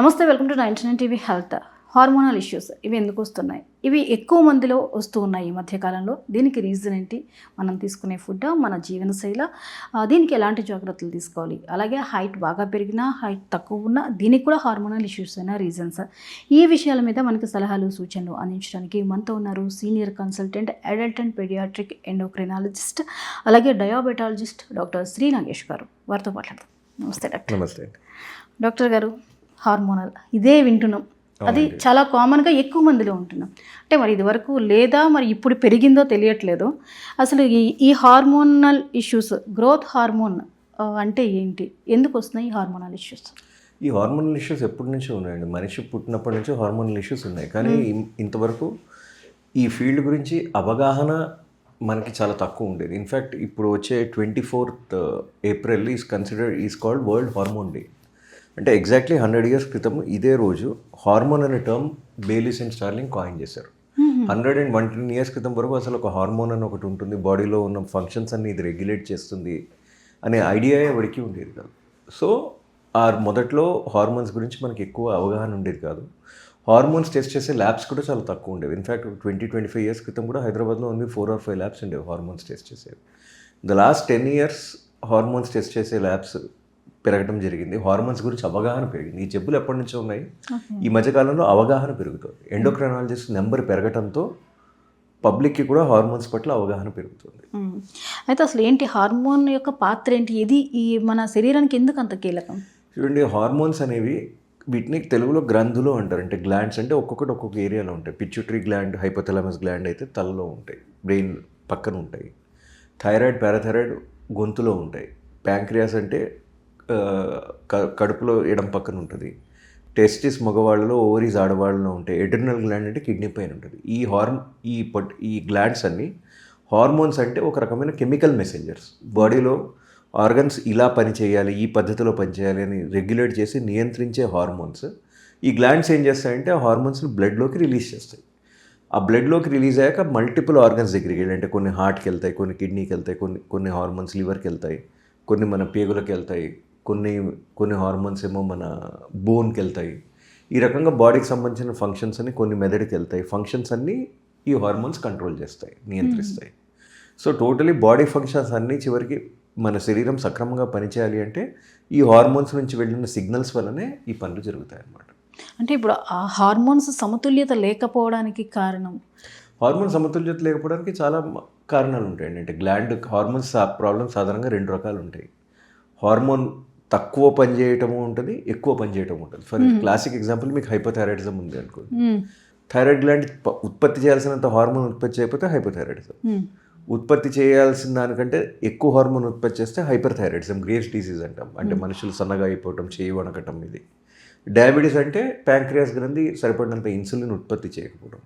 నమస్తే, welcome to 99 TV health. Hormonal issues ఇవి ఎందుకు వస్తున్నాయి? ఇవి ఎక్కువ మందిలో వస్తూ ఉన్నాయి ఈ మధ్యకాలంలో. దీనికి రీజన్ ఏంటి? మనం తీసుకునే ఫుడ్, మన జీవనశైలి, దీనికి ఎలాంటి జాగ్రత్తలు తీసుకోవాలి? అలాగే హైట్ బాగా పెరిగినా, హైట్ తక్కువ ఉన్నా దీనికి కూడా హార్మోనల్ ఇష్యూస్ అయినా రీజన్స్. ఈ విషయాల మీద మనకి సలహాలు, సూచనలు అందించడానికి మనతో ఉన్నారు senior consultant, adult and paediatric endocrinologist, అలాగే డయాబెటాలజిస్ట్ డాక్టర్ శ్రీ నాగేష్ గారు. వారితో మాట్లాడతాం. నమస్తే డాక్టర్. నమస్తే డాక్టర్ గారు, హార్మోనల్ ఇదే వింటున్నాం, అది చాలా కామన్గా ఎక్కువ మందిలో ఉంటున్నాం. అంటే మరి ఇది వరకు లేదా, మరి ఇప్పుడు పెరిగిందో తెలియట్లేదు. అసలు ఈ హార్మోనల్ ఇష్యూస్, గ్రోత్ హార్మోన్ అంటే ఏంటి, ఎందుకు వస్తున్నాయి ఈ హార్మోనల్ ఇష్యూస్? ఈ హార్మోనల్ ఇష్యూస్ ఎప్పటి నుంచో ఉన్నాయండి. మనిషి పుట్టినప్పటి నుంచి హార్మోనల్ ఇష్యూస్ ఉన్నాయి. కానీ ఇంతవరకు ఈ ఫీల్డ్ గురించి అవగాహన మనకి చాలా తక్కువ ఉండేది. ఇన్ఫ్యాక్ట్ ఇప్పుడు వచ్చే 24th April is called world hormone day. అంటే ఎగ్జాక్ట్లీ 100 years క్రితం ఇదే రోజు హార్మోన్ అనే term Bayliss and starling coin చేశారు. 110 years క్రితం వరకు అసలు ఒక హార్మోన్ అని ఒకటి ఉంటుంది, బాడీలో ఉన్న ఫంక్షన్స్ అన్ని ఇది రెగ్యులేట్ చేస్తుంది అనే ఐడియా ఎవరికి ఉండేది కాదు. సో మొదట్లో హార్మోన్స్ గురించి మనకి ఎక్కువ అవగాహన ఉండేది కాదు. హార్మోన్స్ టెస్ట్ చేసే ల్యాబ్స్ కూడా చాలా తక్కువ ఉండేవి. ఇన్ఫ్యాక్ట్ 20-25 years క్రితం కూడా హైదరాబాద్లో ఓన్లీ 4 or 5 ల్యాబ్స్ ఉండేవి హార్మోన్స్ టెస్ట్ చేసేవి. The last 10 years hormones test చేసే ల్యాబ్స్ పెరగడం జరిగింది. హార్మోన్స్ గురించి అవగాహన పెరిగింది. ఈ జబ్బులు ఎప్పటి నుంచో ఉన్నాయి, ఈ మధ్యకాలంలో అవగాహన పెరుగుతుంది. ఎండోక్రైనాలజిస్ట్ నెంబర్ పెరగడంతో పబ్లిక్కి కూడా హార్మోన్స్ పట్ల అవగాహన పెరుగుతుంది. అయితే అసలు ఏంటి హార్మోన్ యొక్క పాత్ర ఏంటి, ఇది ఈ మన శరీరానికి ఎందుకు అంత కీలకం? చూడండి, హార్మోన్స్ అనేవి వీటిని తెలుగులో గ్రంథులు అంటారు. అంటే గ్లాండ్స్ అంటే ఒక్కొక్కటి ఒక్కొక్క ఏరియాలో ఉంటాయి. పిచ్యూటరీ గ్లాండ్, హైపోథలామస్ గ్లాండ్ అయితే తలలో ఉంటాయి, బ్రెయిన్ పక్కన ఉంటాయి. థైరాయిడ్, పారాథైరాయిడ్ గొంతులో ఉంటాయి. ప్యాంక్రియాస్ అంటే కడుపులో ఎడం పక్కన ఉంటుంది. టెస్టిస్ మగవాళ్ళలో, ఓవరీస్ ఆడవాళ్ళలో ఉంటాయి. ఎడ్రినల్ గ్లాండ్ అంటే కిడ్నీ పైన ఉంటుంది. ఈ గ్లాండ్స్ అన్ని హార్మోన్స్ అంటే ఒక రకమైన కెమికల్ మెసెంజర్స్. బాడీలో ఆర్గన్స్ ఇలా పనిచేయాలి, ఈ పద్ధతిలో పనిచేయాలి అని రెగ్యులేట్ చేసి నియంత్రించే హార్మోన్స్. ఈ గ్లాండ్స్ ఏం చేస్తాయంటే ఆ హార్మోన్స్ని బ్లడ్లోకి రిలీజ్ చేస్తాయి. ఆ బ్లడ్లోకి రిలీజ్ అయ్యాక మల్టిపుల్ ఆర్గన్స్ దగ్గరికి వెళ్ళి, అంటే కొన్ని హార్ట్కి వెళ్తాయి, కొన్ని కిడ్నీకి వెళ్తాయి, కొన్ని హార్మోన్స్ లివర్కి వెళ్తాయి, కొన్ని మన పేగులకి వెళ్తాయి, కొన్ని హార్మోన్స్ ఏమో మన బోన్కి వెళ్తాయి. ఈ రకంగా బాడీకి సంబంధించిన ఫంక్షన్స్ అన్ని కొన్ని మెదడుకి వెళ్తాయి. ఫంక్షన్స్ అన్నీ ఈ హార్మోన్స్ కంట్రోల్ చేస్తాయి, నియంత్రిస్తాయి. సో టోటలీ బాడీ ఫంక్షన్స్ అన్నీ చివరికి మన శరీరం సక్రమంగా పనిచేయాలి అంటే ఈ హార్మోన్స్ నుంచి వెళ్ళిన సిగ్నల్స్ వల్లనే ఈ పనులు జరుగుతాయి అన్నమాట. అంటే ఇప్పుడు ఆ హార్మోన్స్ సమతుల్యత లేకపోవడానికి కారణం? హార్మోన్ సమతుల్యత లేకపోవడానికి చాలా కారణాలు ఉంటాయండి. అంటే గ్లాండ్ హార్మోన్స్ ప్రాబ్లమ్స్ సాధారణంగా 2 రకాలు ఉంటాయి. హార్మోన్ తక్కువ పనిచేయటము ఉంటుంది, ఎక్కువ పనిచేయటం ఉంటుంది. ఫర్ క్లాసిక్ ఎగ్జాంపుల్ మీకు హైపోథైరాయిడిజం ఉంది అనుకోండి. థైరాయిడ్ గ్లాండ్ ఉత్పత్తి చేయాల్సినంత హార్మోన్ ఉత్పత్తి చేయకపోతే హైపోథైరాయిడిజం, ఉత్పత్తి చేయాల్సిన దానికంటే ఎక్కువ హార్మోన్ ఉత్పత్తి చేస్తే హైపర్ థైరాయిడిజం, గ్రేవ్స్ డిసీజ్ అంటాం. అంటే మనుషులు సన్నగా అయిపోవటం, చేయి వణకటం. ఇది డయాబెటీస్ అంటే ప్యాంక్రియాస్ గ్రంథి సరిపడినంత ఇన్సులిన్ ఉత్పత్తి చేయకపోవడం.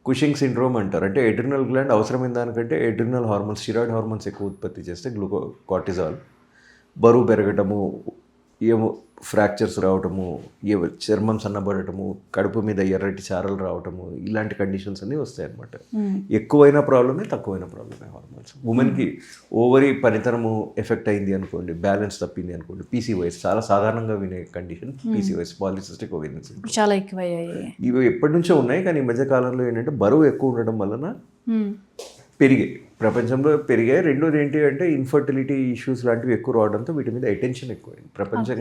కుషింగ్ సిండ్రోమ్ అంటారు. అంటే ఎడ్రినల్ గ్లాండ్ అవసరమైన దానికంటే ఎడ్రినల్ హార్మోన్స్, స్టిరాయిడ్ హార్మోన్స్ ఎక్కువ ఉత్పత్తి చేస్తే కార్టిజాల్, బరువు పెరగటము, ఏమో ఫ్రాక్చర్స్ రావటము, చర్మం సన్నబడటము, కడుపు మీద ఎర్రటి చారలు రావటము, ఇలాంటి కండిషన్స్ అన్నీ వస్తాయి అన్నమాట. ఎక్కువైన ప్రాబ్లమే, తక్కువైన ప్రాబ్లమే హార్మోన్స్. ఉమెన్కి ఓవరీ పనితనము ఎఫెక్ట్ అయింది అనుకోండి, బ్యాలెన్స్ తప్పింది అనుకోండి, పీసీఓఎస్ చాలా సాధారణంగా వినే condition. PCOS, polycystic ovarian syndrome, చాలా ఎక్కువయ్యాయి. ఇవి ఎప్పటి నుంచో ఉన్నాయి. కానీ ఈ మధ్యకాలంలో ఏంటంటే బరువు ఎక్కువ ఉండడం వలన పెరిగాయి, ప్రపంచంలో పెరిగాయి. రెండోది ఏంటి అంటే ఇన్ఫర్టిలిటీ ఇష్యూస్ లాంటివి ఎక్కువ రావడంతో వీటి మీద అటెన్షన్ ఎక్కువైంది. ప్రపంచం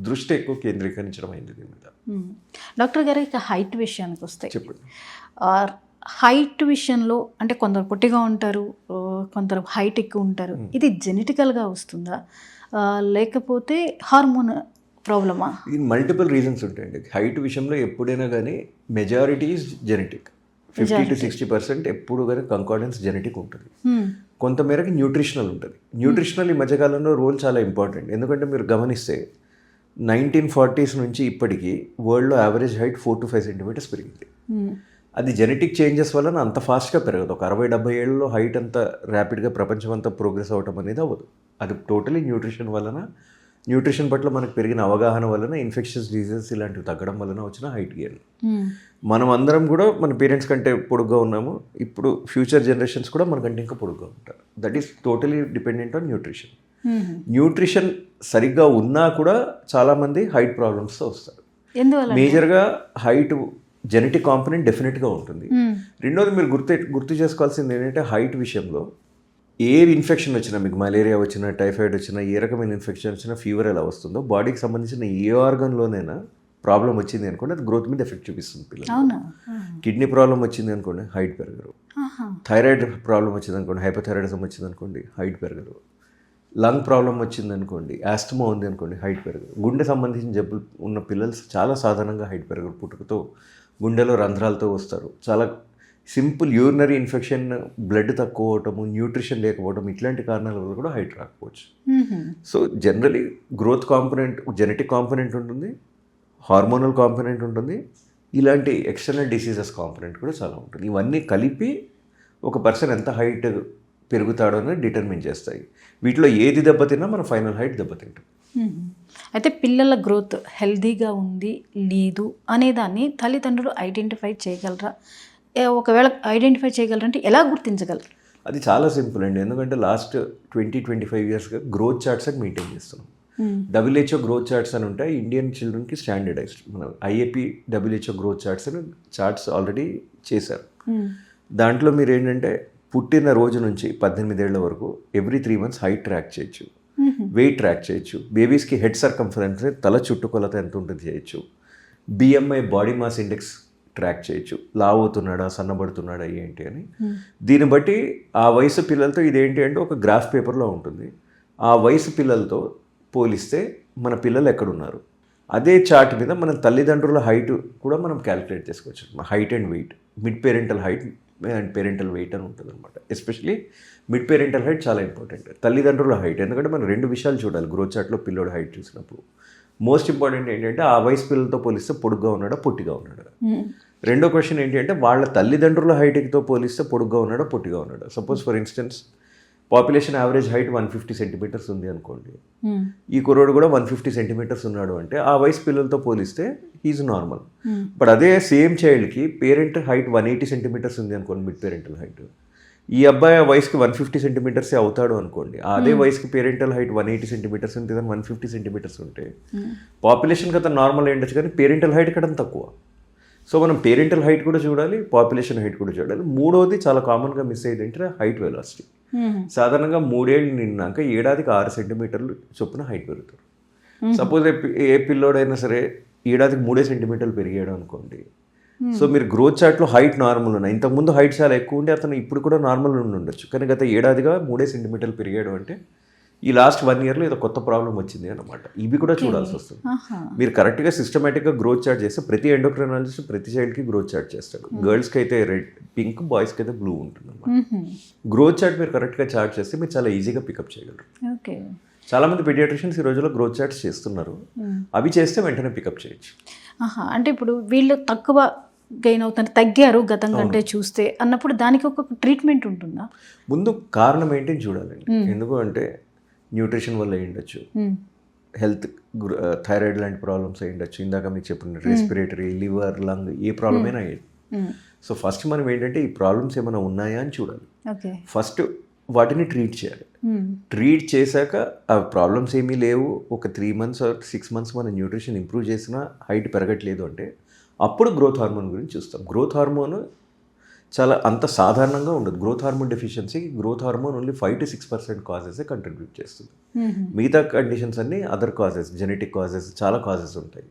దృష్టి ఎక్కువ కేంద్రీకరించడం అయింది దీని మీద. డాక్టర్ గారు, ఇక హైట్ విషయానికి వస్తాయి. చెప్పండి. హైట్ విషయంలో అంటే కొందరు పొట్టిగా ఉంటారు, కొందరు హైట్ ఎక్కువ ఉంటారు. ఇది జెనెటికల్గా వస్తుందా, లేకపోతే హార్మోన్ ప్రాబ్లమా? ఇది మల్టిపుల్ రీజన్స్ ఉంటాయండి. హైట్ విషయంలో ఎప్పుడైనా కానీ మెజారిటీ ఈజ్ జెనెటిక్. 50-60% ఎప్పుడు కానీ కంకార్డెన్స్ జెనెటిక్ ఉంటుంది. కొంతమేరకు న్యూట్రిషనల్ ఉంటుంది. న్యూట్రిషనల్ ఈ మధ్యకాలంలో రోల్ చాలా ఇంపార్టెంట్. ఎందుకంటే మీరు గమనిస్తే 1940s నుంచి ఇప్పటికీ వరల్డ్లో యావరేజ్ హైట్ 4 to 5 centimeters పెరిగింది. అది జెనెటిక్ చేంజెస్ వలన అంత ఫాస్ట్గా పెరగదు. ఒక 60-70 ఏళ్ళలో హైట్ అంత ర్యాపిడ్గా ప్రపంచం అంతా ప్రోగ్రెస్ అవ్వటం అనేది అవ్వదు. అది టోటలీ న్యూట్రిషన్ వలన, న్యూట్రిషన్ పట్ల మనకు పెరిగిన అవగాహన వలన, ఇన్ఫెక్షన్స్ డిజీజెస్ ఇలాంటివి తగ్గడం వలన వచ్చిన హైట్ గెయిన్. మనం అందరం కూడా మన పేరెంట్స్ కంటే పొడుగ్గా ఉన్నాము. ఇప్పుడు ఫ్యూచర్ జనరేషన్స్ కూడా మనకంటే ఇంకా పొడుగ్గా ఉంటారు. That is totally dependent on nutrition. Nutrition సరిగ్గా ఉన్నా కూడా చాలామంది హైట్ ప్రాబ్లమ్స్తో వస్తారు. ఎందువల్ల? మేజర్గా హైట్ జెనెటిక్ కాంపనెంట్ డెఫినెట్గా ఉంటుంది. రెండోది మీరు గుర్తు చేసుకోవాల్సింది ఏంటంటే హైట్ విషయంలో ఏ ఇన్ఫెక్షన్ వచ్చినా, మీకు మలేరియా వచ్చినా, టైఫాయిడ్ వచ్చినా, ఏ రకమైన ఇన్ఫెక్షన్ వచ్చినా, ఫీవర్ ఎలా వస్తుందో బాడీకి సంబంధించిన ఏ ఆర్గన్లోనైనా ప్రాబ్లం వచ్చింది అనుకోండి, అది గ్రోత్ మీద ఎఫెక్ట్ చూపిస్తుంది పిల్లలు. కిడ్నీ ప్రాబ్లం వచ్చింది అనుకోండి, హైట్ పెరగరు. థైరాయిడ్ ప్రాబ్లం వచ్చింది అనుకోండి, హైపోథైరాయిడిజం వచ్చింది అనుకోండి, హైట్ పెరగరు. లంగ్ ప్రాబ్లం వచ్చింది అనుకోండి, ఆస్టమా ఉంది అనుకోండి, హైట్ పెరగరు. గుండె సంబంధించిన జబ్బులు ఉన్న పిల్లలు చాలా సాధారణంగా హైట్ పెరగరు. పుట్టుకతో గుండెలో రంధ్రాలతో వస్తారు. చాలా సింపుల్ యూరినరీ ఇన్ఫెక్షన్, బ్లడ్ తక్కువ అవటము, న్యూట్రిషన్ లేకపోవడం, ఇట్లాంటి కారణాల వల్ల కూడా హైట్ రాకపోవచ్చు. So generally growth component genetic component ఉంటుంది, హార్మోనల్ కాంపనెంట్ ఉంటుంది, ఇలాంటి ఎక్స్టర్నల్ డిసీజెస్ కాంపనెంట్ కూడా చాలా ఉంటుంది. ఇవన్నీ కలిపి ఒక పర్సన్ ఎంత హైట్ పెరుగుతాడో అనేది డిటర్మిన్ చేస్తాయి. వీటిలో ఏది దెబ్బతిన్నా మన ఫైనల్ హైట్ దెబ్బతింటాం. అయితే పిల్లల గ్రోత్ హెల్దీగా ఉంది లేదు అనేదాన్ని తల్లిదండ్రులు ఐడెంటిఫై చేయగలరా? ఒకవేళ ఐడెంటిఫై చేయగలరంటే ఎలా గుర్తించగలరు? అది చాలా సింపుల్ అండి. ఎందుకంటే లాస్ట్ 20-25 ఇయర్స్గా గ్రోత్ చార్ట్స్ అని మెయింటైన్ చేస్తున్నాం. WHO గ్రోత్ చార్ట్స్ అని ఉంటాయి, ఇండియన్ చిల్డ్రన్కి స్టాండర్డైజ్డ్. మన IAP WHO గ్రోత్ చార్ట్స్ అని చార్ట్స్ ఆల్రెడీ చేశారు. దాంట్లో మీరు ఏంటంటే పుట్టిన రోజు నుంచి 18 ఏళ్ల వరకు ఎవ్రీ 3 months హైట్ ట్రాక్ చేయొచ్చు, వెయిట్ ట్రాక్ చేయొచ్చు, బేబీస్కి హెడ్ సర్కంఫరెన్స్ తల చుట్టుకొలత ఎంత ఉంటుంది చేయొచ్చు, BMI body mass index track చేయొచ్చు, లావ్ అవుతున్నాడా సన్నబడుతున్నాడా ఏంటి అని. దీన్ని బట్టి ఆ వయసు పిల్లలతో ఇదేంటి అంటే ఒక గ్రాఫ్ పేపర్లో ఉంటుంది. ఆ వయసు పిల్లలతో పోలిస్తే మన పిల్లలు ఎక్కడున్నారు, అదే చార్ట్ మీద మన తల్లిదండ్రుల హైట్ కూడా మనం క్యాలిక్యులేట్ చేసుకోవచ్చు. Height and weight, mid parental height and parental weight అని ఉంటుంది అనమాట. ఎస్పెషలీ మిడ్ పేరెంటల్ హైట్ చాలా ఇంపార్టెంట్, తల్లిదండ్రుల హైట్. ఎందుకంటే మనం 2 విషయాలు చూడాలి గ్రోత్ చార్ట్లో పిల్లోడు హైట్ చూసినప్పుడు. మోస్ట్ ఇంపార్టెంట్ ఏంటంటే ఆ వయసు పిల్లలతో పోలిస్తే పొడుగ్గా ఉన్నాడా పొట్టిగా ఉన్నాడా. రెండో క్వశ్చన్ ఏంటి అంటే వాళ్ళ తల్లిదండ్రుల హైట్తో పోలిస్తే పొడుగ్గా ఉన్నాడా పొట్టిగా ఉన్నాడా. Suppose for instance population average height 150 centimetres ఉంది అనుకోండి, ఈ కుర్రోడు కూడా 150 సెంటీమీటర్స్ ఉన్నాడు అంటే ఆ వయసు పిల్లలతో పోలిస్తే హీజ్ నార్మల్. బట్ అదే సేమ్ చైల్డ్కి పేరెంట్ హైట్ 180 సెంటీమీటర్స్ ఉంది అనుకోండి, మిడ్ పేరెంటల్ హైట్, ఈ అబ్బాయి ఆ వయసుకి 150 సెంటీమీటర్సే అవుతాడు అనుకోండి. అదే వయసుకి పేరెంటల్ హైట్ 180 సెంటీమీటర్స్ ఉంటే 150 సెంటీమీటర్స్ ఉంటే పాపులేషన్కి అతను నార్మల్ అయ్యి ఉండొచ్చు, కానీ పేరెంటల్ హైట్ కన్నా తక్కువ. సో మనం పేరెంటల్ హైట్ కూడా చూడాలి, పాపులేషన్ హైట్ కూడా చూడాలి. మూడోది చాలా కామన్గా మిస్ అయ్యేది ఏంటంటే హైట్ వెలాసిటీ. సాధారణంగా 3 ఏళ్ళు నిన్నాక ఏడాదికి 6 సెంటీమీటర్లు చొప్పున హైట్ పెరుగుతారు. సపోజ్ ఏ పిల్లోడైనా సరే ఏడాదికి 3 సెంటీమీటర్లు పెరిగాడు అనుకోండి, సో మీరు గ్రోత్ చార్ట్లో హైట్ నార్మల్ ఉన్నాయి, ఇంతకుముందు హైట్ చాలా ఎక్కువ ఉంటే అతను ఇప్పుడు కూడా నార్మల్ ఉండి ఉండొచ్చు, కానీ గత ఏడాదిగా 3 సెంటీమీటర్లు పెరిగాడు అంటే ఈ లాస్ట్ 1 yearలో ఏదో కొత్త ప్రాబ్లం వచ్చింది అనమాట. ఇవి కూడా చూడాల్సి వస్తుంది. మీరు కరెక్ట్గా సిస్టమేటిక్గా గ్రోత్ చార్ట్ చేస్తే ప్రతి ఎండోక్రైనాలజిస్ట్ ప్రతి చైల్డ్కి గ్రోత్ చార్ట్ చేస్తాడు. గర్ల్స్కి అయితే రెడ్ పింక్, బాయ్స్కి అయితే బ్లూ ఉంటుంది అనమాట. గ్రోత్ చార్ట్ మీరు కరెక్ట్గా చార్ట్ చేస్తే మీరు చాలా ఈజీగా పికప్ చేయగలరు. చాలామంది పీడియాట్రిషియన్స్ ఈ రోజుల్లో గ్రోత్ చార్ట్స్ చేస్తున్నారు, అవి చేస్తే వెంటనే పికప్ చేయొచ్చు. అంటే ఇప్పుడు వీళ్ళు తక్కువ గెయిన్ అవుతారు, తగ్గారు గతం కంటే చూస్తే అన్నప్పుడు దానికి ఒక ట్రీట్మెంట్ ఉంటుందా? ముందు కారణం ఏంటి చూడాలండి. ఎందుకు అంటే న్యూట్రిషన్ వల్ల అయి ఉండొచ్చు, హెల్త్ థైరాయిడ్ లాంటి ప్రాబ్లమ్స్ అయి ఉండొచ్చు, ఇందాక మీకు చెప్పిన రెస్పిరేటరీ, లివర్, లంగ్, ఏ ప్రాబ్లం అయినా అయ్యేది. సో ఫస్ట్ మనం ఏంటంటే ఈ ప్రాబ్లమ్స్ ఏమైనా ఉన్నాయా అని చూడాలి. ఫస్ట్ వాటిని ట్రీట్ చేయాలి. ట్రీట్ చేశాక ఆ ప్రాబ్లమ్స్ ఏమీ లేవు, ఒక 3 months or 6 months మన న్యూట్రిషన్ ఇంప్రూవ్ చేసినా హైట్ పెరగట్లేదు అంటే అప్పుడు గ్రోత్ హార్మోన్ గురించి చూస్తాం. గ్రోత్ హార్మోన్ చాలా అంత సాధారణంగా ఉండదు. గ్రోత్ హార్మోన్ డెఫిషియన్సీకి గ్రోత్ హార్మోన్ ఓన్లీ 5-6% కాజెసే కంట్రిబ్యూట్ చేస్తుంది. మిగతా కండిషన్స్ అన్నీ అదర్ కాజెస్, జెనెటిక్ కాజెస్, చాలా కాజెస్ ఉంటాయి.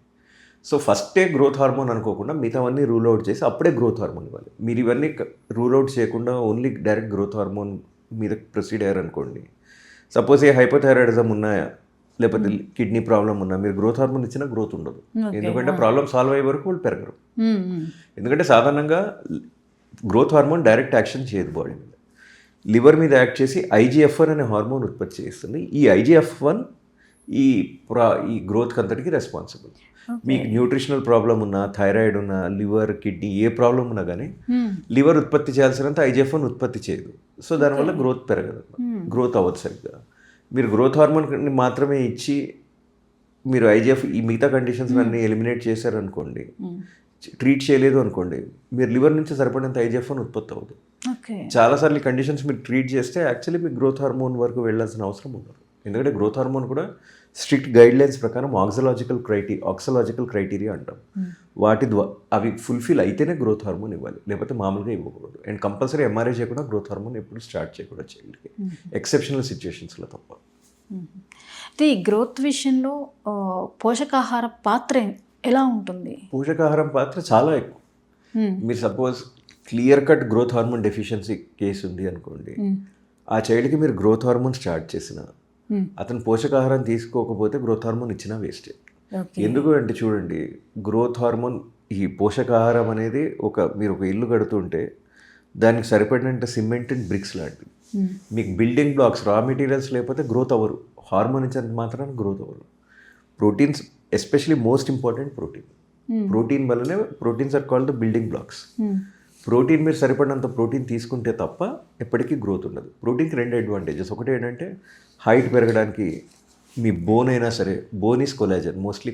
సో ఫస్టే గ్రోత్ హార్మోన్ అనుకోకుండా మిగతావన్నీ రూల్ అవుట్ చేసి అప్పుడే గ్రోత్ హార్మోన్ ఇవ్వాలి. మీరు ఇవన్నీ రూల్ అవుట్ చేయకుండా ఓన్లీ డైరెక్ట్ గ్రోత్ హార్మోన్ మీద ప్రొసీడ్ అయ్యారనుకోండి, సపోజ్ ఏ హైపోథైరాయిడిజం ఉన్నాయా లేకపోతే కిడ్నీ ప్రాబ్లం ఉన్నా మీరు గ్రోత్ హార్మోన్ ఇచ్చినా గ్రోత్ ఉండదు. ఎందుకంటే ప్రాబ్లం సాల్వ్ అయ్యే వరకు వాళ్ళు పెరగరు. ఎందుకంటే సాధారణంగా గ్రోత్ హార్మోన్ డైరెక్ట్ యాక్షన్ చేయదు బాడీ మీద, లివర్ మీద యాక్ట్ చేసి IGF-1 అనే హార్మోన్ ఉత్పత్తి చేస్తుంది. ఈ IGF-1 ఈ గ్రోత్కి అంతటికి రెస్పాన్సిబుల్. మీకు న్యూట్రిషనల్ ప్రాబ్లం ఉన్నా, థైరాయిడ్ ఉన్నా, లివర్, కిడ్నీ ఏ ప్రాబ్లం ఉన్నా కానీ లివర్ ఉత్పత్తి చేయాల్సినంత IGF-1 ఉత్పత్తి చేయదు. సో దానివల్ల గ్రోత్ పెరగదు, గ్రోత్ అవ్వదు సరిగ్గా. మీరు గ్రోత్ హార్మోన్ మాత్రమే ఇచ్చి మీరు ఈ మిగతా కండిషన్స్ అన్నీ ఎలిమినేట్ చేశారనుకోండి, ట్రీట్ చేయలేదు అనుకోండి, మీరు లివర్ నుంచి సరిపడినంత IGF-1 ఉత్పత్తి అవ్వదు. చాలాసార్లు ఈ కండిషన్స్ మీరు ట్రీట్ చేస్తే యాక్చువల్లీ మీకు గ్రోత్ హార్మోన్ వరకు వెళ్ళాల్సిన అవసరం ఉండదు. ఎందుకంటే గ్రోత్ హార్మోన్ కూడా స్ట్రిక్ట్ గైడ్ లైన్స్ ప్రకారం ఆక్సలాజికల్ క్రైటీరియా అంటాం. వాటి అవి ఫుల్ఫిల్ అయితేనే గ్రోత్ హార్మోన్ ఇవ్వాలి, లేకపోతే మామూలుగా ఇవ్వకూడదు. అండ్ కంపల్సరీ ఎంఆర్ఐ చేయకుండా గ్రోత్ హార్మోన్ ఎప్పుడు స్టార్ట్ చేయకూడదు చైల్డ్కి, ఎక్సెప్షనల్ సిచ్యుయేషన్స్లో తప్ప. అయితే ఈ గ్రోత్ విషయంలో పోషకాహార పాత్ర ఎలా ఉంటుంది? పోషకాహారం పాత్ర చాలా ఎక్కువ. మీరు suppose clear cut growth hormone deficiency case ఉంది అనుకోండి, ఆ చైల్డ్కి మీరు గ్రోత్ హార్మోన్ స్టార్ట్ చేసిన అతను పోషకాహారం తీసుకోకపోతే గ్రోత్ హార్మోన్ ఇచ్చినా వేస్టే. ఎందుకు అంటే చూడండి, గ్రోత్ హార్మోన్ ఈ పోషకాహారం అనేది మీరు ఒక ఇల్లు కడుతుంటే దానికి సరిపడినంత సిమెంట్ అండ్ బ్రిక్స్ లాంటివి. మీకు బిల్డింగ్ బ్లాక్స్ రా మెటీరియల్స్ లేకపోతే గ్రోత్ అవ్వరు. హార్మోన్ ఇచ్చినంత మాత్రాన గ్రోత్ అవ్వరు. Proteins especially most important protein వల్లనే proteins are called the building blocks. Protein మీరు సరిపడినంత ప్రోటీన్ తీసుకుంటే తప్ప ఎప్పటికీ గ్రోత్ ఉండదు. ప్రోటీన్కి 2 అడ్వాంటేజెస్. ఒకటి ఏంటంటే హైట్ పెరగడానికి మీ బోన్ అయినా సరే, bone is collagen, mostly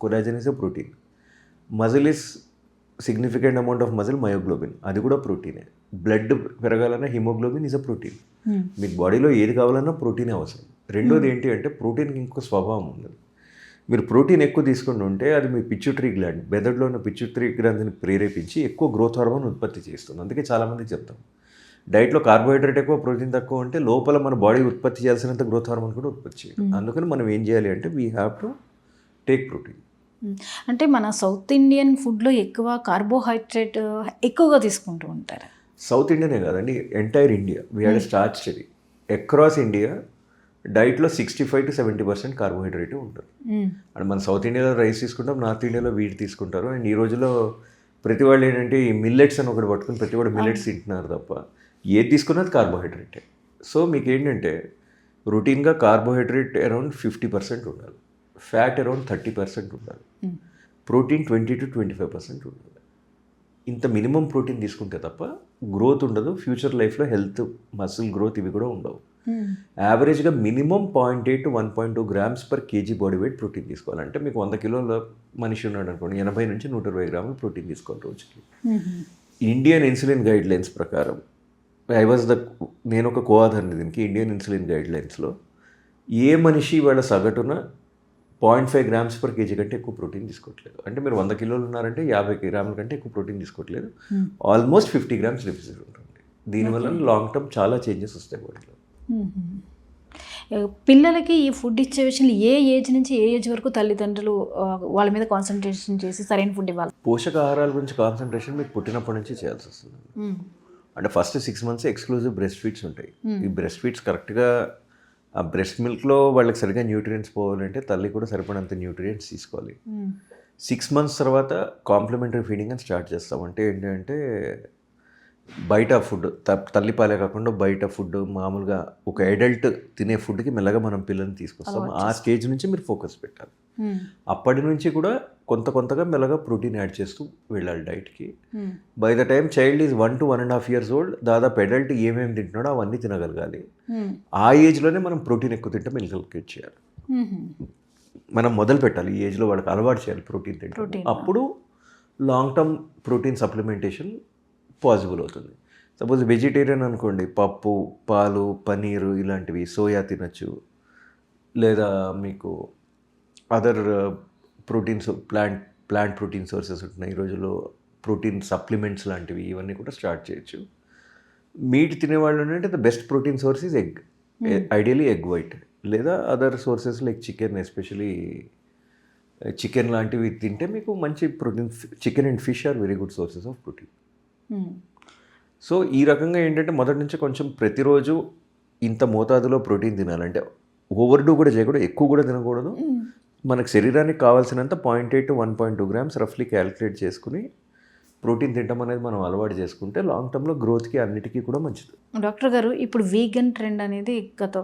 collagen is a protein. Muscle is significant amount of muscle myoglobin, అది కూడా ప్రోటీనే. బ్లడ్ పెరగాలన్నా హిమోగ్లోబిన్ ఈజ్ అ ప్రోటీన్. మీకు బాడీలో ఏది కావాలన్నా ప్రోటీనే అవసరం. రెండోది ఏంటి అంటే ప్రోటీన్కి ఇంకో స్వభావం ఉంది. మీరు ప్రోటీన్ ఎక్కువ తీసుకుని ఉంటే అది మీ పిచ్యూటరీ గ్లాండ్, మెదడులో ఉన్న పిచ్యూటరీ గ్లాండ్ని ప్రేరేపించి ఎక్కువ గ్రోత్ హార్మోన్ ఉత్పత్తి చేస్తుంది. అందుకే చాలామందికి చెప్తాం, డైట్లో కార్బోహైడ్రేట్ ఎక్కువ, ప్రోటీన్ తక్కువ ఉంటే లోపల మన బాడీ ఉత్పత్తి చేయాల్సినంత గ్రోత్ హార్మోన్ కూడా ఉత్పత్తి చేయదు. అందుకని మనం ఏం చేయాలి అంటే we have to take protein. అంటే మన సౌత్ ఇండియన్ ఫుడ్లో ఎక్కువ కార్బోహైడ్రేట్ ఎక్కువగా తీసుకుంటూ ఉంటారు. సౌత్ ఇండియనే కాదండి, entire India. We had start study across India. డైట్లో 65 to 70% కార్బోహైడ్రేట్ ఉంటుంది. అండ్ మన సౌత్ ఇండియాలో రైస్ తీసుకుంటాం, నార్త్ ఇండియాలో వీట్ తీసుకుంటారు. అండ్ ఈ రోజుల్లో ప్రతి వాళ్ళు ఏంటంటే ఈ మిల్లెట్స్ అని ఒకటి పట్టుకుని ప్రతి వాడు మిల్లెట్స్ తింటున్నారు తప్ప ఏది తీసుకున్నది కార్బోహైడ్రేటే. సో మీకు ఏంటంటే రొటీన్గా కార్బోహైడ్రేట్ అరౌండ్ 50% ఉండాలి, ఫ్యాట్ అరౌండ్ 30% ఉండాలి, ప్రోటీన్ 20 to 25% ఉండాలి. ఇంత మినిమం ప్రోటీన్ తీసుకుంటే తప్ప గ్రోత్ ఉండదు. ఫ్యూచర్ లైఫ్లో హెల్త్, మసిల్ గ్రోత్ ఇవి కూడా ఉండవు. యావరేజ్గా minimum 0.8 to 1.2 grams per kg body weight protein తీసుకోవాలంటే మీకు 100 కిలోల మనిషి ఉన్నాడు అనుకోండి, 80 నుంచి 120 గ్రాములు ప్రోటీన్ తీసుకోవాలి రోజుకి. ఇండియన్ ఇన్సులిన్ గైడ్ లైన్స్ ప్రకారం నేను ఒక కోఆధార్ని దీనికి. ఇండియన్ ఇన్సులిన్ గైడ్ లైన్స్లో ఏ మనిషి వాళ్ళ సగటున 0.5 grams per kg కంటే ఎక్కువ ప్రోటీన్ తీసుకోవట్లేదు. అంటే మీరు 100 కిలోలు ఉన్నారంటే 50 గ్రాముల కంటే ఎక్కువ ప్రోటీన్ తీసుకోవట్లేదు. ఆల్మోస్ట్ 50 grams డెఫిసిట్ ఉంటుంది. దీనివల్ల లాంగ్ టర్మ్ చాలా చేంజెస్ వస్తాయి బాడీలో. పిల్లలకి ఈ ఫుడ్ ఇచ్చే విషయంలో ఏ ఏజ్ నుంచి ఏ ఏజ్ వరకు తల్లిదండ్రులు వాళ్ళ మీద కాన్సన్ట్రేషన్ చేసి సరైన ఫుడ్ ఇవ్వాలి? పోషకాహారాల గురించి కాన్సన్ట్రేషన్ మీకు పుట్టినప్పటి నుంచి చేయాల్సి వస్తుంది. అంటే first 6 months exclusive breast feeds ఉంటాయి. ఈ బ్రెస్ట్ ఫీడ్స్ కరెక్ట్గా ఆ బ్రెస్ట్ మిల్క్లో వాళ్ళకి సరిగ్గా న్యూట్రియంట్స్ పోవాలంటే తల్లి కూడా సరిపడంత న్యూట్రియంట్స్ తీసుకోవాలి. 6 months తర్వాత కాంప్లిమెంటరీ ఫీడింగ్ అని స్టార్ట్ చేస్తాం. అంటే ఏంటంటే బయట ఫుడ్, తల్లిపాలే కాకుండా బయట ఫుడ్, మామూలుగా ఒక అడల్ట్ తినే ఫుడ్కి మెల్లగా మనం పిల్లల్ని తీసుకొస్తాం. ఆ స్టేజ్ నుంచి మీరు ఫోకస్ పెట్టాలి. అప్పటి నుంచి కూడా కొంతగా మెల్లగా ప్రోటీన్ యాడ్ చేస్తూ వెళ్ళాలి డైట్కి. By the time child is 1 to 1.5 years old, దాదాపు అడల్ట్ ఏమేమి తింటున్నాడో అవన్నీ తినగలగాలి. ఆ ఏజ్లోనే మనం ప్రోటీన్ ఎక్కువ తింటే ఇన్కల్కేట్ చేయాలి. మనం మొదలు పెట్టాలి ఈ ఏజ్లో, వాళ్ళకి అలవాటు చేయాలి ప్రోటీన్ తింటే. అప్పుడు long term protein supplementation possible అవుతుంది. సపోజ్ వెజిటేరియన్ అనుకోండి, పప్పు, పాలు, పనీరు ఇలాంటివి, సోయా తినచ్చు. లేదా మీకు other proteins, plant protein sources ఉంటున్నాయి ఈ రోజుల్లో. ప్రోటీన్ సప్లిమెంట్స్ లాంటివి ఇవన్నీ కూడా స్టార్ట్ చేయొచ్చు. మీట్ తినేవాళ్ళు అంటే the best protein source is egg, ideally egg white. లేదా other sources like chicken, especially chicken లాంటివి తింటే మీకు మంచి protein. Chicken and fish are very good sources of protein. So ఈ రకంగా ఏంటంటే మొదటి నుంచి కొంచెం ప్రతిరోజు ఇంత మోతాదులో ప్రోటీన్ తినాలంటే ఓవర్డూ కూడా చేయకూడదు, ఎక్కువ కూడా తినకూడదు. మనకు శరీరానికి కావాల్సినంత 0.8 to 1.2 grams రఫ్లీ క్యాలిక్యులేట్ చేసుకుని ప్రోటీన్ తినడం అనేది మనం అలవాటు చేసుకుంటే లాంగ్ టర్మ్లో గ్రోత్కి అన్నిటికీ కూడా మంచిది. డాక్టర్ గారు, ఇప్పుడు వీగన్ ట్రెండ్ అనేది గత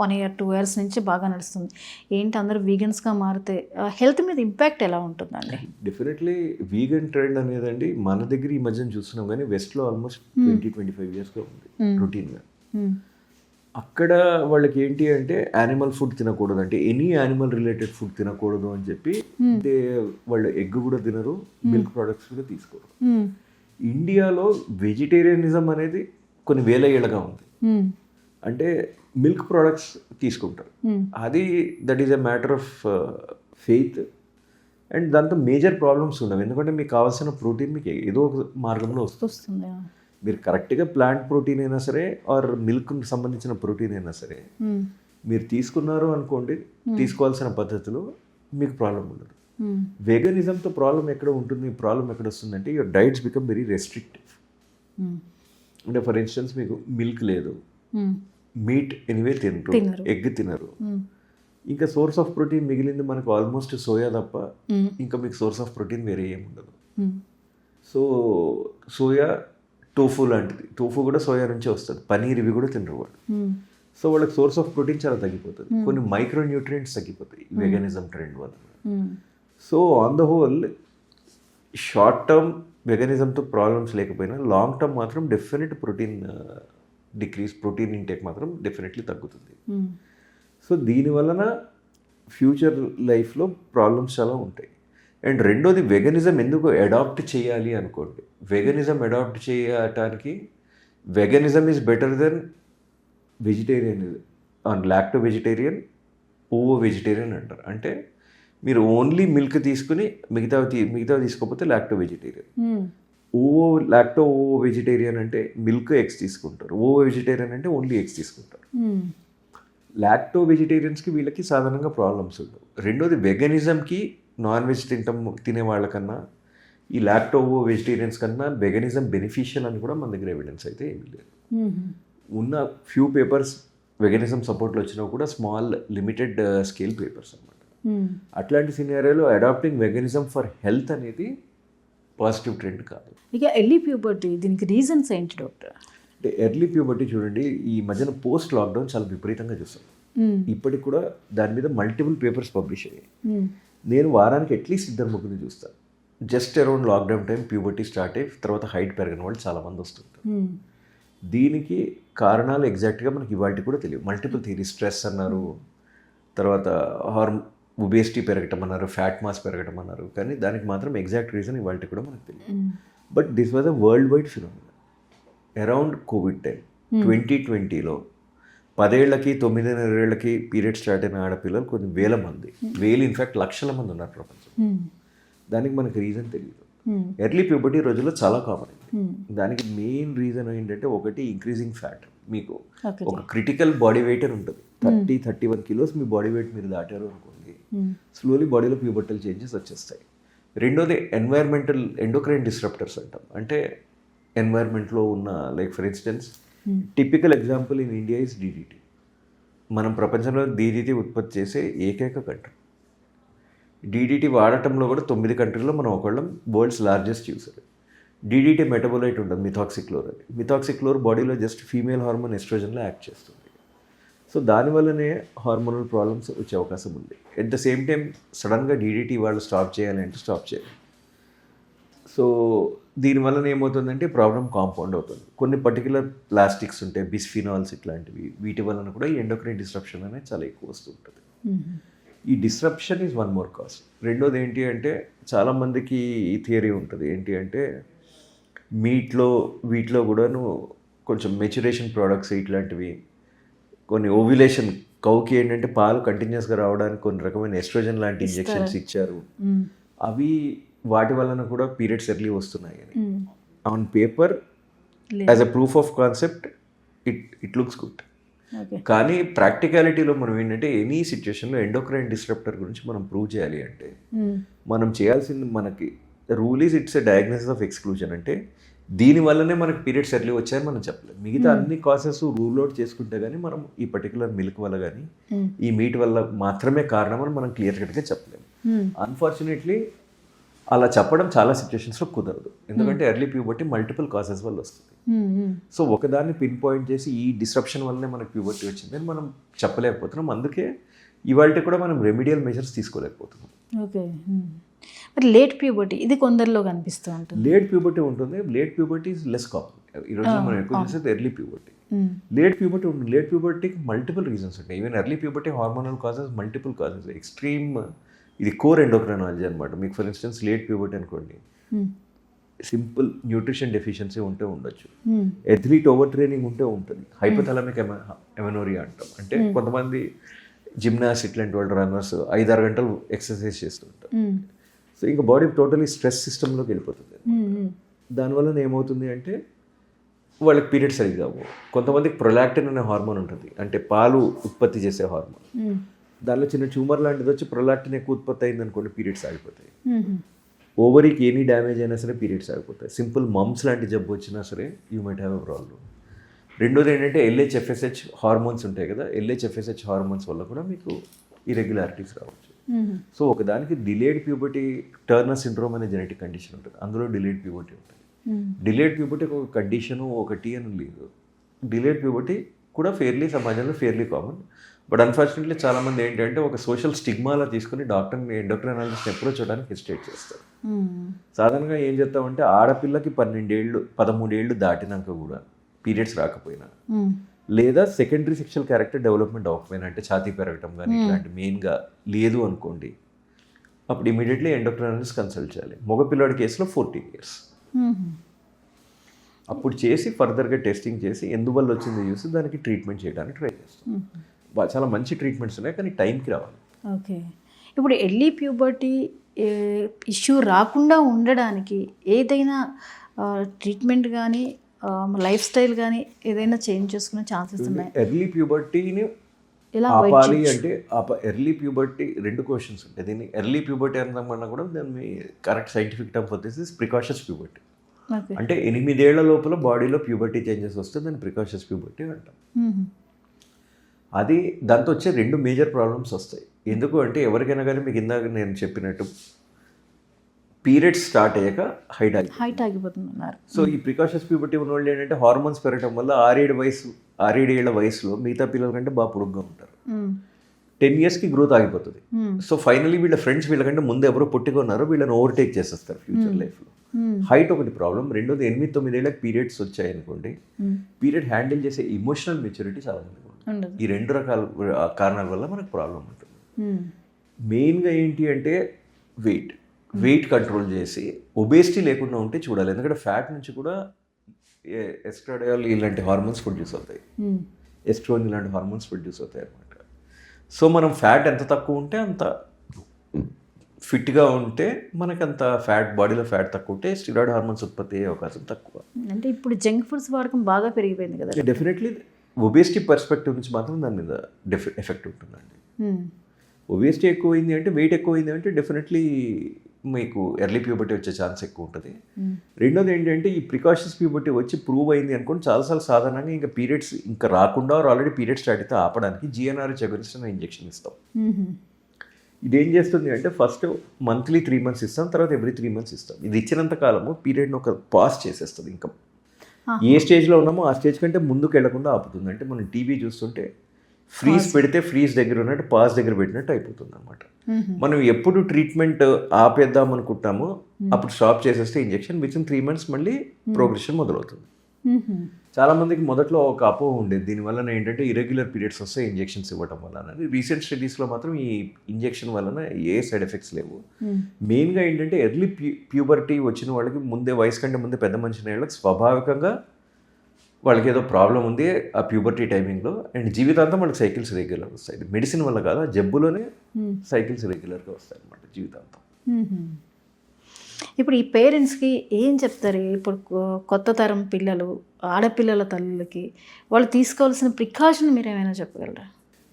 1 year 2 years నుంచి బాగా నడుస్తుంది. ఏంటి అందరూ వీగన్స్గా మారితే హెల్త్ మీద ఇంపాక్ట్ ఎలా ఉంటుందండి? డెఫినెట్లీ వీగన్ ట్రెండ్ అనేదండి మన దగ్గర ఈ మధ్యన చూస్తున్నాం, కానీ వెస్ట్లో ఆల్మోస్ట్ 20-25 yearsగా ఉంది రొటీన్గా. అక్కడ వాళ్ళకి ఏంటి అంటే యానిమల్ ఫుడ్ తినకూడదు, అంటే ఎనీ యానిమల్ రిలేటెడ్ ఫుడ్ తినకూడదు అని చెప్పి వాళ్ళు ఎగ్ కూడా తినరు, మిల్క్ ప్రొడక్ట్స్ కూడా తీసుకోరు. ఇండియాలో వెజిటేరియనిజం అనేది కొన్ని వేల ఏళ్ళగా ఉంది. అంటే మిల్క్ ప్రోడక్ట్స్ తీసుకుంటారు. అది that is a matter of faith. And దాంతో మేజర్ ప్రాబ్లమ్స్ ఉండవు, ఎందుకంటే మీకు కావాల్సిన ప్రోటీన్ మీకు ఏదో ఒక మార్గంలో వస్తుంది. మీరు కరెక్ట్గా ప్లాంట్ ప్రోటీన్ అయినా సరే ఆర్ మిల్క్కి సంబంధించిన ప్రోటీన్ అయినా సరే మీరు తీసుకున్నారు అనుకోండి, తీసుకోవాల్సిన పద్ధతిలో మీకు ప్రాబ్లం ఉండదు. వెగనిజంతో ప్రాబ్లం ఎక్కడ ఉంటుంది, ప్రాబ్లం ఎక్కడ వస్తుందంటే your diets become very restrictive. అంటే ఫర్ ఇన్స్టెన్స్ మీకు మిల్క్ లేదు, మీట్ ఎనీవే తినరు, ఎగ్ తినరు, ఇంకా సోర్స్ ఆఫ్ ప్రోటీన్ మిగిలింది మనకు ఆల్మోస్ట్ సోయా తప్ప ఇంకా మీకు సోర్స్ ఆఫ్ ప్రోటీన్ వేరే ఏమి ఉండదు. సో సోయా, టోఫు లాంటిది, టోఫు కూడా సోయా నుంచే వస్తుంది, పనీర్ ఇవి కూడా తినరు వాళ్ళు. సో వాళ్ళకి సోర్స్ ఆఫ్ ప్రోటీన్ చాలా తగ్గిపోతుంది, కొన్ని మైక్రో న్యూట్రియంట్స్ తగ్గిపోతాయి వెగనిజం ట్రెండ్ వల్ల. So on the whole short term వెగనిజంతో ప్రాబ్లమ్స్ లేకపోయినా లాంగ్ టర్మ్ మాత్రం definite protein decrease, protein intake మాత్రం డెఫినెట్లీ తగ్గుతుంది. సో దీనివలన ఫ్యూచర్ లైఫ్లో ప్రాబ్లమ్స్ చాలా ఉంటాయి. అండ్ రెండోది వెగనిజం ఎందుకు అడాప్ట్ చేయాలి అనుకోండి, వెగనిజం అడాప్ట్ చేయటానికి veganism is better then vegetarian and lacto vegetarian, ovo vegetarian అంటారు. అంటే మీరు ఓన్లీ మిల్క్ తీసుకుని మిగతా తీసుకోకపోతే లాక్టో వెజిటేరియన్. ఓవో వెజిటేరియన్ అంటే మిల్క్ ఎగ్స్ తీసుకుంటారు, ఓవో వెజిటేరియన్ అంటే ఓన్లీ ఎగ్స్ తీసుకుంటారు. లాక్టో వెజిటేరియన్స్కి వీళ్ళకి సాధారణంగా ప్రాబ్లమ్స్ ఉండవు. రెండోది వెగనిజంకి నాన్ వెజ్ తినే వాళ్ళకన్నా ఈ లాక్టో వెజిటేరియన్స్ కన్నా వెగనిజం బెనిఫిషియల్ అని కూడా మన దగ్గర ఎవిడెన్స్ అయితే ఏమీ లేదు. ఉన్న ఫ్యూ పేపర్స్ వెగనిజం సపోర్ట్లో వచ్చినా కూడా స్మాల్ లిమిటెడ్ స్కేల్ పేపర్స్ అన్నమాట. అట్లాంటి సినారియోలో అడాప్టింగ్ వెగనిజం ఫర్ హెల్త్ అనేది పాజిటివ్ ట్రెండ్ కాదు. ఇక ఎర్లీ ప్యూబర్టీ, దీనికి రీజన్స్ ఏంటి డాక్టర్? అంటే ఎర్లీ ప్యూబర్టీ చూడండి, ఈ మధ్యన పోస్ట్ లాక్డౌన్ చాలా విపరీతంగా చూస్తాం. ఇప్పటికి కూడా దాని మీద మల్టిపుల్ పేపర్స్ పబ్లిష్ అయ్యాయి. నేను వారానికి అట్లీస్ట్ 2-3 చూస్తాను. Just around lockdown time puberty start అయ్యి తర్వాత హైట్ పెరిగిన వాళ్ళు చాలామంది వస్తుంటారు. దీనికి కారణాలు ఎగ్జాక్ట్గా మనకి ఇవాళ కూడా తెలియదు. మల్టిపుల్ థియరీ, స్ట్రెస్ అన్నారు, తర్వాత ఒబేసిటీ పెరగటం అన్నారు, ఫ్యాట్ మాస్ పెరగటం అన్నారు, కానీ దానికి మాత్రం ఎగ్జాక్ట్ రీజన్ ఇవాళ కూడా మనకు తెలియదు. But this was a world wide phenomena. Around covid time 2020లో 10 ఏళ్ళకి 9 ఏళ్ళకి పీరియడ్ స్టార్ట్ అయిన ఆడపిల్లలు కొన్ని వేల మంది, ఇన్ఫ్యాక్ట్ లక్షల మంది ఉన్నారు ప్రపంచం. దానికి మనకు రీజన్ తెలియదు. ఎర్లీ ప్యూబర్టీ రోజుల్లో చాలా కామన్ అయింది. దానికి మెయిన్ రీజన్ ఏంటంటే ఒకటి ఇంక్రీజింగ్ ఫ్యాట్. మీకు ఒక క్రిటికల్ బాడీ వెయిట్ అని ఉంటుంది, 30-31 కిలోస్ మీ బాడీ వెయిట్ మీరు దాటారు అనుకోండి, స్లోలీ బాడీలో ప్యూబర్టల్ చేంజెస్ వచ్చేస్తాయి. రెండోది ఎన్వైర్మెంటల్ ఎండోక్రైన్ డిస్రప్టర్స్ అంటాం. అంటే ఎన్వైర్మెంట్లో ఉన్న like for instance typical example in India is DDT. మనం ప్రపంచంలో DDT ఉత్పత్తి చేసే ఏకైక కంట్రీ. DDT వాడటంలో కూడా 9 కంట్రీలో మనం ఒకళ్ళం world's largest user. DDT metabolite ఉంటుంది మిథాక్సిక్లోర్ అని. మిథాక్సిక్లోర్ బాడీలో జస్ట్ ఫీమేల్ హార్మోన్ ఎస్ట్రోజన్లో యాక్ట్ చేస్తుంది. సో దానివల్లనే హార్మోనల్ ప్రాబ్లమ్స్ వచ్చే అవకాశం ఉంది. ఎట్ ద సేమ్ టైం సడన్గా DDT వాళ్ళు స్టాప్ చేయాలి అంటే స్టాప్ చేయాలి. సో దీనివల్ల ఏమవుతుందంటే ప్రాబ్లం కాంపౌండ్ అవుతుంది. కొన్ని పర్టికులర్ ప్లాస్టిక్స్ ఉంటాయి, బిస్ఫినాల్స్ ఇట్లాంటివి, వీటి వలన కూడా ఈ ఎండోక్రైన్ డిస్రప్షన్ అనేది చాలా ఎక్కువ వస్తూ ఉంటుంది. ఈ disruption is one more cause. రెండోది ఏంటి అంటే చాలామందికి ఈ థియరీ ఉంటుంది ఏంటి అంటే వీటిలో కూడాను కొంచెం మెచ్యురేషన్ ప్రోడక్ట్స్ ఇట్లాంటివి, కొన్ని ఓవ్యులేషన్ కౌకి ఏంటంటే పాలు కంటిన్యూస్గా రావడానికి కొన్ని రకమైన ఎస్ట్రోజన్ లాంటి ఇంజెక్షన్స్ ఇచ్చారు, అవి వాటి వలన కూడా పీరియడ్స్ ఎర్లీ వస్తున్నాయి అని. On paper as a proof of concept it looks good. కానీ ప్రాక్టికాలిటీలో మనం ఏంటంటే ఎనీ సిచ్యువేషన్లో ఎండోక్రైన్ డిస్రప్టర్ గురించి మనం ప్రూవ్ చేయాలి అంటే మనం చేయాల్సింది, మనకి rule is it's a diagnosis of exclusion. అంటే దీనివల్లనే మనకి పీరియడ్స్ ఎర్లీ వచ్చాయని మనం చెప్పలేం. మిగతా అన్ని కాసెస్ రూల్ అవుట్ చేసుకుంటే కానీ మనం ఈ పర్టికులర్ మిల్క్ వల్ల కానీ ఈ మీట్ వల్ల మాత్రమే కారణం అని మనం క్లియర్ కట్గా చెప్పలేము. అన్ఫార్చునేట్లీ అలా చెప్పడం చాలా సిచ్యువేషన్స్లో కుదరదు, ఎందుకంటే ఎర్లీ ప్యూబర్టీ మల్టిపుల్ కాసెస్ వల్ల వస్తుంది. సో ఒకదాన్ని పిన్ పాయింట్ చేసి ఈ డిస్రప్షన్ వల్లనే మనకు ప్యూబర్టీ వచ్చింది అని మనం చెప్పలేకపోతున్నాం. అందుకే ఇవాళ కూడా మనం రెమిడియల్ మెజర్స్ తీసుకోలేకపోతున్నాం. ఓకే, మరి లేట్ ప్యూబర్టీ ఇది కొందరిలో కనిపిస్తూ ఉంటుంది. లేట్ ప్యూబర్టీ ఉంటుంది. Late puberty is less common. ఈరోజు మనం ఎక్కువ చూసేది ఎర్లీ ప్యూబర్టీ. లేట్ ప్యూబర్టీ ఉంటుంది. లేట్ ప్యూబర్టీకి మల్టిపుల్ రీజన్స్ ఉంటాయి. Even early puberty hormonal causes, multiple causes, extreme, ఇది కోర్ ఎండోక్రైనాలజీ అనమాట. మీకు ఫర్ ఇన్స్టెన్స్ లేట్ ప్యూబర్టీ అనుకోండి, సింపుల్ న్యూట్రిషన్ డెఫిషియన్సీ ఉంటే ఉండొచ్చు, ఎథ్లీట్ ఓవర్ ట్రైనింగ్ ఉంటే ఉంటుంది, హైపోథాలమిక్ ఎమెనోరియా అంటాం. అంటే కొంతమంది జిమ్నాస్ట్ ఇట్లాంటి వాళ్ళు రన్నర్స్ 5-6 గంటలు ఎక్సర్సైజ్ చేస్తుంటారు. సో ఇంకా బాడీ టోటలీ స్ట్రెస్ సిస్టంలోకి వెళ్ళిపోతుంది. దానివల్ల ఏమవుతుంది అంటే వాళ్ళకి పీరియడ్ సరిగ్గా అవ్వవు. కొంతమందికి ప్రొలాక్టిన్ అనే హార్మోన్ ఉంటుంది, అంటే పాలు ఉత్పత్తి చేసే హార్మోన్. దానిలో చిన్న ట్యూమర్ లాంటిది వచ్చి ప్రొలాక్టిన్ ఎక్కువ ఉత్పత్తి అయింది అనుకోండి, పీరియడ్స్ ఆగిపోతాయి. ఓవరీకి ఎనీ డ్యామేజ్ అయినా సరే పీరియడ్స్ ఆగిపోతాయి. సింపుల్ మమ్స్ లాంటి జబ్బు వచ్చినా సరే you might have a problem. రెండోది ఏంటంటే LH-FSH హార్మోన్స్ ఉంటాయి కదా, LH-FSH హార్మోన్స్ వల్ల కూడా మీకు ఇరెగ్యులారిటీస్ రావచ్చు. సో ఒకదానికి డిలేడ్ ప్యూబర్టీ టర్నర్ సిండ్రోమ్ అనే జెనెటిక్ కండిషన్ ఉంటుంది, అందులో డిలేడ్ ప్యూబర్టీ ఉంటుంది. డిలేడ్ ప్యూబర్టీ ఒక కండిషను ఒకటి అని లేదు. డిలేడ్ ప్యూబర్టీ కూడా సమాజంలో ఫెయిర్లీ కామన్. బట్ అన్ఫార్చునేట్లీ చాలామంది ఏంటంటే ఒక సోషల్ స్టిగ్మాలా తీసుకుని డాక్టర్ని ఎండోక్రైనాలజిస్ట్ని అప్రోచ్ అవ్వడానికి హెసిటేట్ చేస్తారు. సాధారణంగా ఏం చేస్తామంటే ఆడపిల్లకి 13 ఏళ్ళు దాటినాక కూడా పీరియడ్స్ రాకపోయినా, లేదా సెకండరీ సెక్షువల్ క్యారెక్టర్ డెవలప్మెంట్ అవ్వకపోయినా, అంటే ఛాతీ పెరగటం కానీ ఇట్లాంటి మెయిన్గా లేదు అనుకోండి, అప్పుడు ఇమీడియట్లీ ఎండోక్రైనాలజిస్ట్ కన్సల్ట్ చేయాలి. మగపిల్లాడి కేసులో 14 years. అప్పుడు చేసి ఫర్దర్గా టెస్టింగ్ చేసి ఎందువల్ల వచ్చిందో చూసి దానికి ట్రీట్మెంట్ చేయడానికి ట్రై చేస్తాం. చాలా మంచి ట్రీట్మెంట్స్ ఉన్నాయి, కానీ టైంకి రావాలి. ఓకే, ఇప్పుడు ఎర్లీ ప్యూబర్టీ ఇష్యూ రాకుండా ఉండడానికి ఏదైనా ట్రీట్మెంట్ కానీ లైఫ్ స్టైల్ కానీ ఏదైనా చేంజ్ చేసుకునే ఛాన్సెస్ ఉన్నాయి? ఎర్లీ ప్యూబర్టీని ఎలా ఆపాలి అంటే ఎర్లీ ప్యూబర్టీ 2 క్వశ్చన్స్ ఉంటాయి. దీన్ని ఎర్లీ ప్యూబర్టీ అందామన్నా కూడా దాన్ని కరెక్ట్ సైంటిఫిక్ టర్మ్ వచ్చేసి ప్రికాషస్ ప్యూబర్టీ. అంటే 8 ఏళ్ల లోపల బాడీలో ప్యూబర్టీ చేంజెస్ వస్తే దాన్ని ప్రికాషస్ ప్యూబర్టీ అంటాం. అది దాంతో వచ్చే 2 మేజర్ ప్రాబ్లమ్స్ వస్తాయి. ఎందుకు అంటే ఎవరికైనా కానీ మీకు ఇందాక నేను చెప్పినట్టు పీరియడ్స్ స్టార్ట్ అయ్యాక హైట్ ఆగిపోతున్నారు. సో ఈ ప్రికాషన్స్ ప్యూబర్టీ ఉన్న వాళ్ళు ఏంటంటే హార్మోన్స్ పెరగడం వల్ల 6-7 ఏళ్ల వయసులో మిగతా పిల్లల కంటే బాగా పొడుగ్గా ఉంటారు. 10 yearsకి గ్రోత్ ఆగిపోతుంది. సో ఫైనలీ వీళ్ళ ఫ్రెండ్స్ వీళ్ళకంటే ముందు ఎవరో పొట్టిగా ఉన్నారో వీళ్ళని ఓవర్టేక్ చేసేస్తారు ఫ్యూచర్ లైఫ్లో. హైట్ ఒకటి ప్రాబ్లం. రెండోది 8-9 ఏళ్ళకి పీరియడ్స్ వచ్చాయి అనుకోండి, పీరియడ్ హ్యాండిల్ చేసే ఇమోషనల్ మెచ్యూరిటీ చాలా మంది ఉంటుంది. ఈ 2 రకాల కారణాల వల్ల మనకు ప్రాబ్లం ఉంటుంది. మెయిన్గా ఏంటి అంటే వెయిట్ కంట్రోల్ చేసి ఒబేసిటీ లేకుండా ఉంటే చూడాలి. ఎందుకంటే ఫ్యాట్ నుంచి కూడా ఎస్ట్రాడియోల్ ఇలాంటి హార్మోన్స్ ప్రొడ్యూస్ అవుతాయి, ఎస్ట్రోజన్ ఇలాంటి హార్మోన్స్ ప్రొడ్యూస్ అవుతాయి అన్నమాట. సో మనం ఫ్యాట్ ఎంత తక్కువ ఉంటే అంత ఫిట్గా ఉంటే మనకి అంత బాడీలో ఫ్యాట్ తక్కువ ఉంటే స్టిరాయిడ్ హార్మోన్స్ ఉత్పత్తి అయ్యే అవకాశం తక్కువ. అంటే ఇప్పుడు జంక్ ఫుడ్స్ వాడకం బాగా పెరిగిపోయింది కదా. డెఫినెట్లీ ఒబేసిటీ పర్స్పెక్టివ్ నుంచి మాత్రం దాని మీద ఎఫెక్ట్ ఉంటుందండి. ఒబేసిటీ ఎక్కువైంది అంటే, వెయిట్ ఎక్కువైంది అంటే డెఫినెట్లీ మీకు ఎర్లీ ప్యూబర్టీ వచ్చే ఛాన్స్ ఎక్కువ ఉంటుంది. రెండోది ఏంటంటే ఈ ప్రికాషన్స్ ప్యూబర్టీ వచ్చి ప్రూవ్ అయింది అనుకోండి, చాలాసార్లు సాధారణంగా ఇంకా పీరియడ్స్ ఇంకా రాకుండా ఆల్రెడీ పీరియడ్స్ స్టార్ట్ అయితే ఆపడానికి GnRH అగోనిస్ట్ అనే ఇంజెక్షన్ ఇస్తాం. ఇదేం చేస్తుంది అంటే ఫస్ట్ మంత్లీ 3 months ఇస్తాం, తర్వాత ఎవ్రీ 3 months ఇస్తాం. ఇది ఇచ్చినంత కాలము పీరియడ్ని ఒక పాస్ చేసేస్తుంది. ఇంకా ఏ స్టేజ్లో ఉన్నామో ఆ స్టేజ్ కంటే ముందుకు వెళ్లకుండా ఆపుతుంది. అంటే మనం టీవీ చూస్తుంటే ఫ్రీజ్ పెడితే ఫ్రీజ్ దగ్గర ఉన్నట్టు పాస్ దగ్గర పెట్టినట్టు అయిపోతుంది అనమాట. మనం ఎప్పుడు ట్రీట్మెంట్ ఆపేద్దాం అనుకుంటామో అప్పుడు స్టాప్ చేసేస్తే ఇంజెక్షన్ వితిన్ 3 months మళ్ళీ ప్రోగ్రెషన్ మొదలవుతుంది. చాలా మందికి మొదట్లో ఒక అపోహ ఉండేది, దీనివల్ల ఏంటంటే ఇరెగ్యులర్ పీరియడ్స్ వస్తే ఇంజెక్షన్స్ ఇవ్వడం వల్ల అనేది. రీసెంట్ స్టడీస్లో మాత్రం ఈ ఇంజెక్షన్ వలన ఏ సైడ్ ఎఫెక్ట్స్ లేవు. మెయిన్గా ఏంటంటే ఎర్లీ ప్యూబర్టీ వచ్చిన వాళ్ళకి ముందే వయసు కంటే ముందే పెద్ద మనిషి వాళ్ళకి స్వాభావికంగా వాళ్ళకి ఏదో ప్రాబ్లం ఉంది ఆ ప్యూబర్టీ టైమింగ్లో, అండ్ జీవితాంతం వాళ్ళకి సైకిల్స్ రెగ్యులర్గా వస్తాయి. మెడిసిన్ వల్ల కాదు, ఆ జబ్బులోనే సైకిల్స్ రెగ్యులర్గా వస్తాయి అన్నమాట జీవితాంతం. ఇప్పుడు ఈ పేరెంట్స్కి ఏం చెప్తారు? ఇప్పుడు కొత్త తరం పిల్లలు, ఆడపిల్లల తల్లులకి వాళ్ళు తీసుకోవాల్సిన ప్రికాషన్ మీరు ఏమైనా చెప్పగలరా?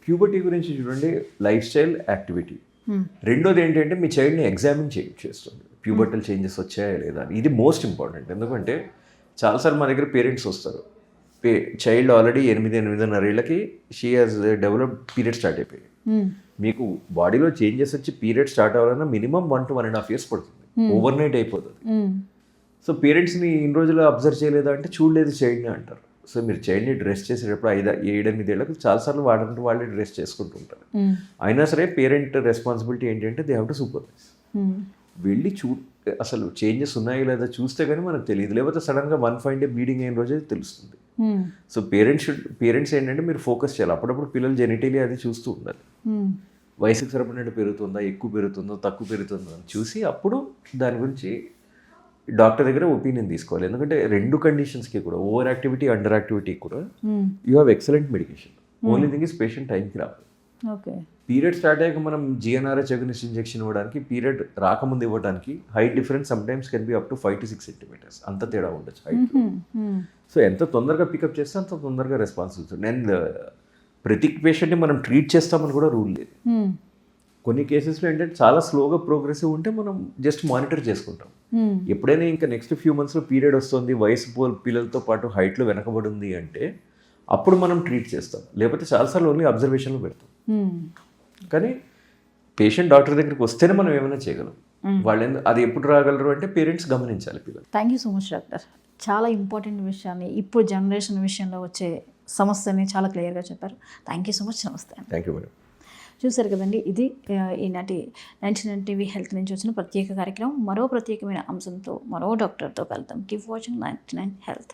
ప్యూబర్టీ గురించి చూడండి, లైఫ్ స్టైల్, యాక్టివిటీ. రెండోది ఏంటంటే మీ చైల్డ్ని ఎగ్జామిన్ చేస్తుంది, ప్యూబర్టల్ చేంజెస్ వచ్చాయా లేదా అని. ఇది మోస్ట్ ఇంపార్టెంట్. ఎందుకంటే చాలాసార్లు మా దగ్గర పేరెంట్స్ వస్తారు, చైల్డ్ ఆల్రెడీ 8-8.5 ఏళ్ళకి she has developed period start అయిపోయాయి. మీకు బాడీలో చేంజెస్ వచ్చి పీరియడ్ స్టార్ట్ అవ్వాలన్నా మినిమం 1 to 1.5 years పడుతుంది, ఓవర్ నైట్ అయిపోతుంది. సో పేరెంట్స్ని ఇన్ని రోజులు అబ్జర్వ్ చేయలేదా అంటే చూడలేదు చైల్డ్ని అంటారు. సో మీరు చైల్డ్ని డ్రెస్ చేసేటప్పుడు 5-7 ఏళ్ళకి చాలాసార్లు వాళ్ళే డ్రెస్ చేసుకుంటుంటారు. అయినా సరే పేరెంట్ రెస్పాన్సిబిలిటీ ఏంటంటే దే హ్యావ్ టు సూపర్వైజ్. వెళ్ళి అసలు చేంజెస్ ఉన్నాయో లేదా చూస్తే కానీ మనకు తెలియదు, లేకపోతే సడన్గా 1 fine day బ్లీడింగ్ అయిన రోజే తెలుస్తుంది. సో పేరెంట్స్ ఏంటంటే మీరు ఫోకస్ చేయాలి. అప్పుడప్పుడు పిల్లలు జెనిటలీ అది చూస్తూ ఉండాలి, వయసుకు సరిపడినట్టు పెరుగుతుందా, ఎక్కువ పెరుగుతుందో, తక్కువ పెరుగుతుందో అని చూసి అప్పుడు దాని గురించి డాక్టర్ దగ్గర ఒపీనియన్ తీసుకోవాలి. ఎందుకంటే రెండు కండిషన్స్కి కూడా ఓవర్ యాక్టివిటీ, అండర్ యాక్టివిటీ కూడా you have excellent medication. Only thing is patient టైంకి రావాలి. ఓకే. పీరియడ్ స్టార్ట్ అయ్యాక మనం జిఎన్ఆర్హెచ్ అగనిస్ట్ ఇంజెక్షన్ ఇవ్వడానికి, పీరియడ్ రాకముందు ఇవ్వడానికి height difference some times can be up to 5 to 6 centimeters. అంత తేడా ఉండొచ్చు హైట్. సో ఎంత తొందరగా పికప్ చేస్తే అంత తొందరగా రెస్పాన్స్ ఉంటుంది. అండ్ ప్రతి పేషెంట్ని మనం ట్రీట్ చేస్తామని కూడా రూల్ లేదు. కొన్ని కేసెస్లో ఏంటంటే చాలా స్లోగా ప్రోగ్రెసివ్ ఉంటే మనం జస్ట్ మానిటర్ చేసుకుంటాం. ఎప్పుడైనా ఇంకా నెక్స్ట్ ఫ్యూ మంత్స్లో పీరియడ్ వస్తుంది, వయసు పిల్లలతో పాటు హైట్లో వెనకబడి ఉంది అంటే అప్పుడు మనం ట్రీట్ చేస్తాం. లేకపోతే చాలాసార్లు ఓన్లీ అబ్జర్వేషన్లో పెడతాం. కానీ పేషెంట్ డాక్టర్ దగ్గరికి వస్తేనే మనం ఏమైనా చేయగలం. వాళ్ళు అది ఎప్పుడు రాగలరు అంటే పేరెంట్స్ గమనించాలి పిల్లలు. Thank you so much doctor. చాలా ఇంపార్టెంట్ విషయాన్ని ఇప్పుడు జనరేషన్ విషయంలో వచ్చే సమస్యని చాలా క్లియర్గా చెప్పారు. Thank you so much. నమస్తే. Thank you madam. చూసారు కదండి, ఇది ఈనాటి 99 టీవీ హెల్త్ నుంచి వచ్చిన ప్రత్యేక కార్యక్రమం. మరో ప్రత్యేకమైన అంశంతో మరో డాక్టర్తో కలుద్దాం. Keep watching 99 health.